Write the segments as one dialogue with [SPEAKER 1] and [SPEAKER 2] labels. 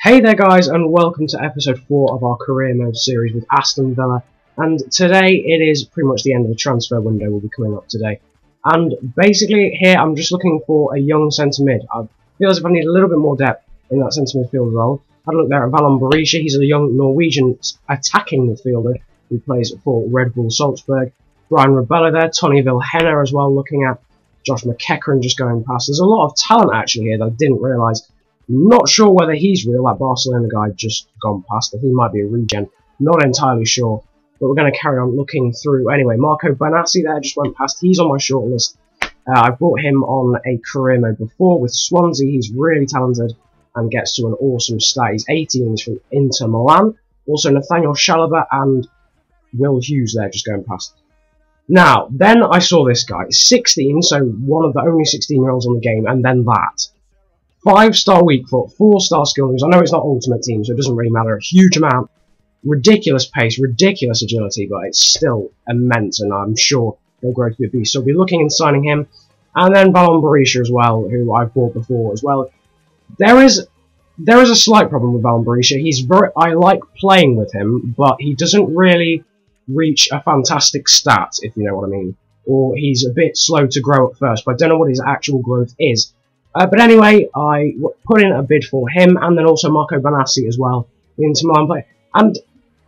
[SPEAKER 1] Hey there guys, and welcome to episode 4 of our career mode series with Aston Villa. And today it is pretty much the end of the transfer window will be coming up today. And basically here I'm just looking for a young centre mid. I feel as if I need a little bit more depth in that centre midfield role. I had a look there at Valon Berisha. He's a young Norwegian attacking midfielder who plays for Red Bull Salzburg. Brian Rebella there, Tony Vilhena as well, looking at Josh McEachran just going past. There's a lot of talent actually here that I didn't realise. Not sure whether he's real, that Barcelona guy just gone past, he might be a regen, not entirely sure, but we're going to carry on looking through. Anyway, Marco Banassi there just went past, he's on my shortlist. I brought him on a career mode before with Swansea, he's really talented and gets to an awesome stat. He's 18, he's from Inter Milan. Also Nathaniel Chalobah and Will Hughes there just going past. Now, then I saw this guy, 16, so one of the only 16-year-olds on the game, and then that. 5-star weak foot, 4-star skill moves. I know it's not Ultimate Team, so it doesn't really matter. A huge amount. Ridiculous pace, ridiculous agility, but it's still immense, and I'm sure he'll grow to be a beast. So we'll be looking and signing him. And then Valon Berisha as well, who I've bought before as well. There is a slight problem with Valon Berisha. I like playing with him, but he doesn't really reach a fantastic stat, if you know what I mean. Or he's a bit slow to grow at first, but I don't know what his actual growth is. But anyway, I put in a bid for him, and then also Marco Banassi as well, the Inter Milan player. And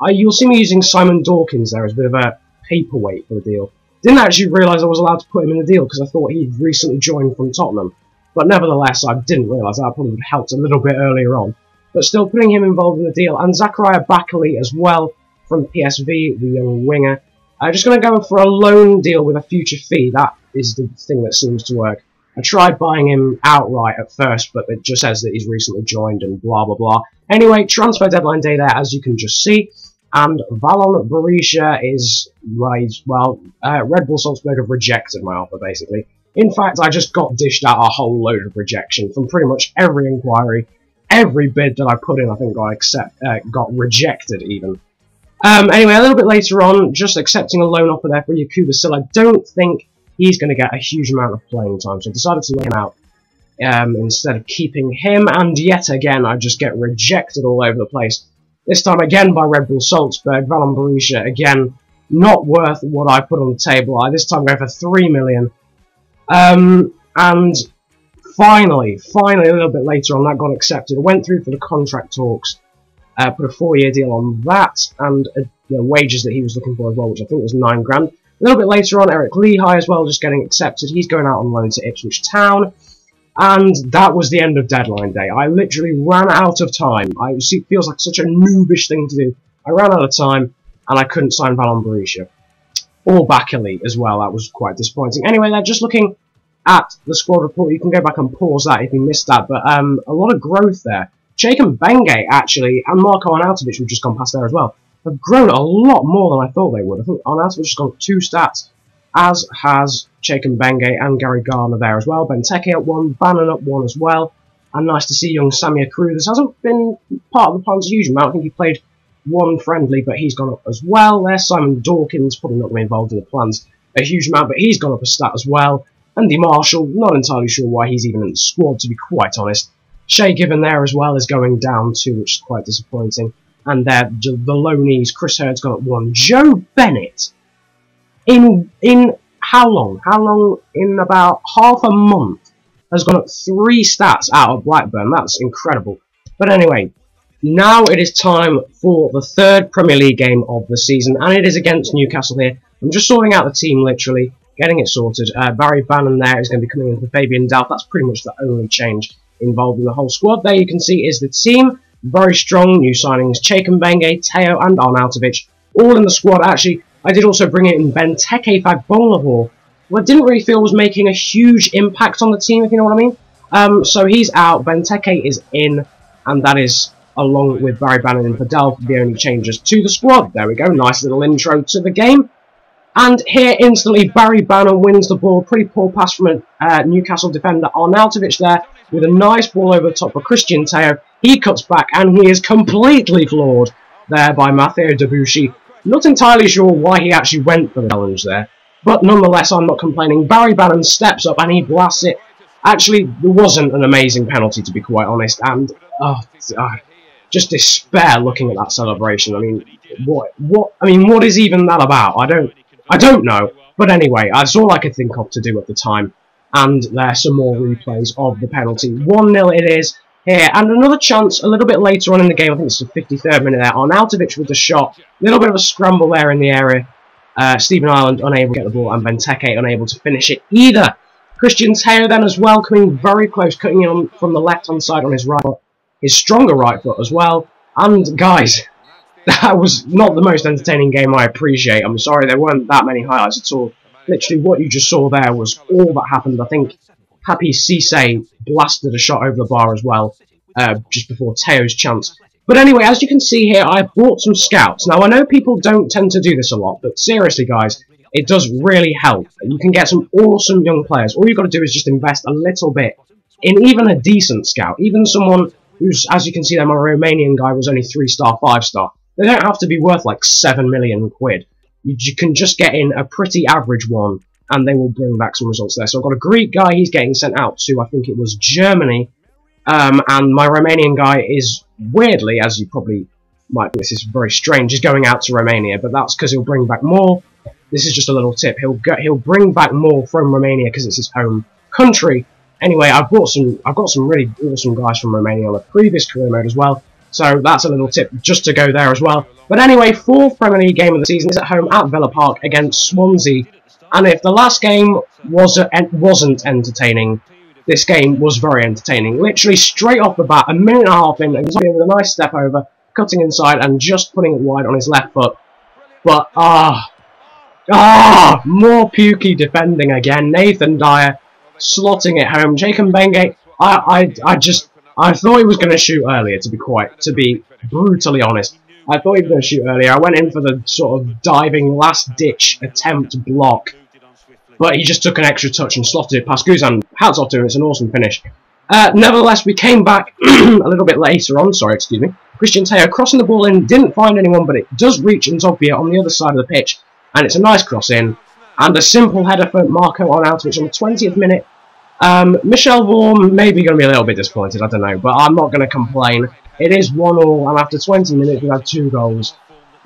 [SPEAKER 1] you'll see me using Simon Dawkins there as a bit of a paperweight for the deal. Didn't actually realise I was allowed to put him in the deal, because I thought he'd recently joined from Tottenham. But nevertheless, I didn't realise that. Probably would have helped a little bit earlier on. But still, putting him involved in the deal. And Zachariah Bakali as well, from PSV, the young winger. Just going to go for a loan deal with a future fee. That is the thing that seems to work. I tried buying him outright at first, but it just says that he's recently joined and blah blah blah. Anyway, transfer deadline day there, as you can just see. And Valon Berisha is, Red Bull Salzburg have rejected my offer, basically. In fact, I just got dished out a whole load of rejection from pretty much every inquiry. Every bid that I put in, I think, got rejected, even. Anyway, a little bit later on, just accepting a loan offer there for Yakuba still. I don't think he's going to get a huge amount of playing time, so I decided to let him out instead of keeping him, and yet again I just get rejected all over the place. This time again by Red Bull Salzburg. Valon Berisha, again, not worth what I put on the table. I this time go for 3 million. And finally, a little bit later on, that got accepted. I went through for the contract talks, put a 4-year deal on that, and the wages that he was looking for as well, which I think was 9 grand. A little bit later on, Eric Lehigh as well, just getting accepted. He's going out on loan to Ipswich Town. And that was the end of deadline day. I literally ran out of time. It feels like such a noobish thing to do. I ran out of time, and I couldn't sign Valon Berisha. Or Bakali as well. That was quite disappointing. Anyway, they're just looking at the squad report. You can go back and pause that if you missed that. But a lot of growth there. Chaiken Benge, actually, and Marko Arnautovic, who've just gone past there as well, have grown a lot more than I thought they would. I think Arnautovic has gone 2 stats, as has Chaiken Benge and Gary Garner there as well. Benteke at 1, Bannon at 1 as well. And nice to see young Samir Cruz. Hasn't been part of the plans a huge amount. I think he played 1 friendly, but he's gone up as well. There's Simon Dawkins, probably not going to be involved in the plans a huge amount, but he's gone up a stat as well. Andy Marshall, not entirely sure why he's even in the squad, to be quite honest. Shay Given there as well is going down too, which is quite disappointing. And there, the loanees, Chris Hurd's gone at 1. Joe Bennett, in how long? How long? In about half a month, has gone up 3 stats out of Blackburn. That's incredible. But anyway, now it is time for the 3rd Premier League game of the season, and it is against Newcastle here. I'm just sorting out the team, literally, getting it sorted. Barry Bannon there is going to be coming in for Fabian Delph. That's pretty much the only change involved in the whole squad. There you can see is the team. Very strong new signings, Chaiken Benge, Teo and Arnautovic, all in the squad. Actually, I did also bring in Benteke Fagbonlahor, who I didn't really feel was making a huge impact on the team, if you know what I mean. So he's out, Benteke is in, and that is, along with Barry Bannon and Delph, the only changes to the squad. There we go, nice little intro to the game. And here, instantly, Barry Bannon wins the ball. Pretty poor pass from a Newcastle defender. Arnautovic there with a nice ball over the top of Christian Teo. He cuts back, and he is completely floored there by Matteo Debuchy. Not entirely sure why he actually went for the challenge there, but nonetheless, I'm not complaining. Barry Bannon steps up, and he blasts it. Actually, there wasn't an amazing penalty, to be quite honest, and just despair looking at that celebration. I mean, what is even that about? I don't know. But anyway, that's all I could think of to do at the time. And there's some more replays of the penalty. 1-0 it is here, and another chance a little bit later on in the game. I think it's the 53rd minute there. Arnautovic with the shot. A little bit of a scramble there in the area. Stephen Ireland unable to get the ball, and Benteke unable to finish it either. Christian Teo then as well, coming very close, cutting in from the left-hand side on his right foot. His stronger right foot as well. And guys, that was not the most entertaining game I appreciate. I'm sorry, there weren't that many highlights at all. Literally, what you just saw there was all that happened. I think Happy Cisse blasted a shot over the bar as well, just before Teo's chance. But anyway, as you can see here, I bought some scouts. Now, I know people don't tend to do this a lot, but seriously, guys, it does really help. You can get some awesome young players. All you've got to do is just invest a little bit in even a decent scout. Even someone who's, as you can see there, my Romanian guy was only 3-star, 5-star. They don't have to be worth like 7 million quid. You can just get in a pretty average one, and they will bring back some results there. So I've got a Greek guy, he's getting sent out to, I think it was Germany, and my Romanian guy is, weirdly, as you probably might think this is very strange, he's going out to Romania, but that's because he'll bring back more. This is just a little tip, he'll bring back more from Romania because it's his home country. Anyway, I've got some really awesome guys from Romania on a previous career mode as well. So that's a little tip just to go there as well. But anyway, 4th Premier League game of the season is at home at Villa Park against Swansea. And if the last game wasn't entertaining, this game was very entertaining. Literally straight off the bat, a minute and a half in, and he's with a nice step over, cutting inside and just putting it wide on his left foot. But more pukey defending again. Nathan Dyer slotting it home. Jacob Benge, I thought he was going to shoot earlier, to be brutally honest. I thought he was going to shoot earlier. I went in for the sort of diving last-ditch attempt block, but he just took an extra touch and slotted it past Guzan. Hats off to him, it's an awesome finish. Nevertheless, we came back a little bit later on, Christian Teo crossing the ball in, didn't find anyone, but it does reach Nzogbia on the other side of the pitch, and it's a nice cross in, and a simple header for Marco Arnautovic on the 20th minute. Michel Vorm may be going to be a little bit disappointed, I don't know, but I'm not going to complain. It is 1-1, and after 20 minutes we had 2 goals.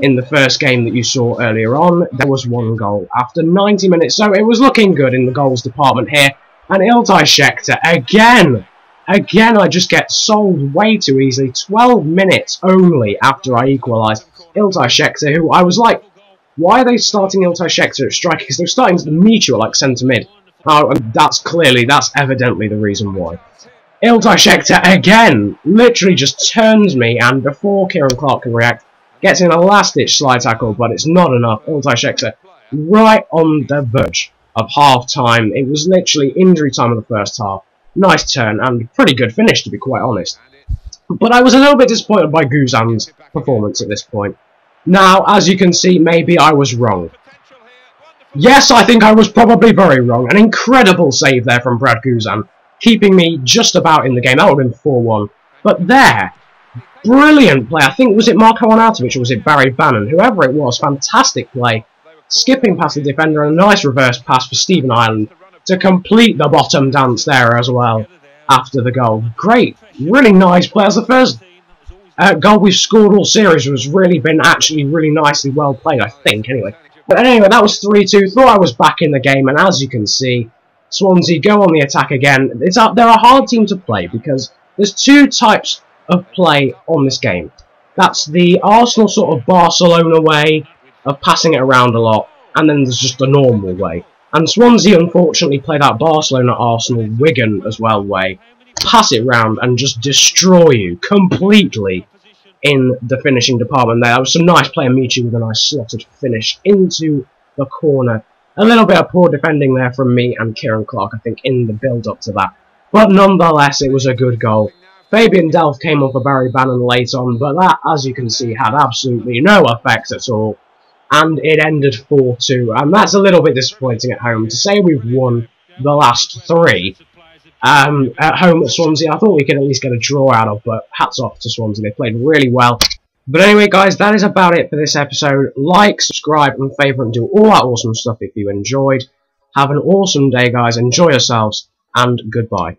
[SPEAKER 1] In the first game that you saw earlier on, there was 1 goal after 90 minutes, so it was looking good in the goals department here. And Iltai Schechter, again, I just get sold way too easily. 12 minutes only after I equalised. Iltai Schechter, who I was like, why are they starting Iltai Schechter at striker? Because they're starting Dmitry at like centre mid. Oh, and that's evidently the reason why. Iltai Schechter again literally just turns me, and before Kieran Clark can react, gets in a last-ditch slide tackle, but it's not enough. Iltai Schechter right on the verge of half-time. It was literally injury time of the first half. Nice turn and pretty good finish, to be quite honest. But I was a little bit disappointed by Guzan's performance at this point. Now, as you can see, maybe I was wrong. Yes, I think I was probably very wrong. An incredible save there from Brad Guzan, keeping me just about in the game. That would have been 4-1. But there, brilliant play. I think, was it Marco Arnautovic or was it Barry Bannon? Whoever it was, fantastic play. Skipping past the defender and a nice reverse pass for Stephen Ireland to complete the bottom dance there as well after the goal. Great, really nice play. As the first goal we've scored all series has really been actually really nicely well played, I think, anyway. But anyway, that was 3-2. Thought I was back in the game, and as you can see, Swansea go on the attack again. They're a hard team to play because there's 2 types of play on this game. That's the Arsenal sort of Barcelona way of passing it around a lot, and then there's just the normal way. And Swansea unfortunately play that Barcelona, Arsenal, Wigan as well way. Pass it round and just destroy you completely in the finishing department there. That was some nice play, Michi with a nice slotted finish into the corner. A little bit of poor defending there from me and Kieran Clark, I think, in the build-up to that. But nonetheless, it was a good goal. Fabian Delph came on for Barry Bannon late on, but that, as you can see, had absolutely no effect at all. And it ended 4-2, and that's a little bit disappointing at home. To say we've won the last 3 at home at Swansea, I thought we could at least get a draw out of, but hats off to Swansea, they played really well. But anyway, guys, that is about it for this episode. Like, subscribe, and favourite, and do all that awesome stuff if you enjoyed. Have an awesome day, guys. Enjoy yourselves, and goodbye.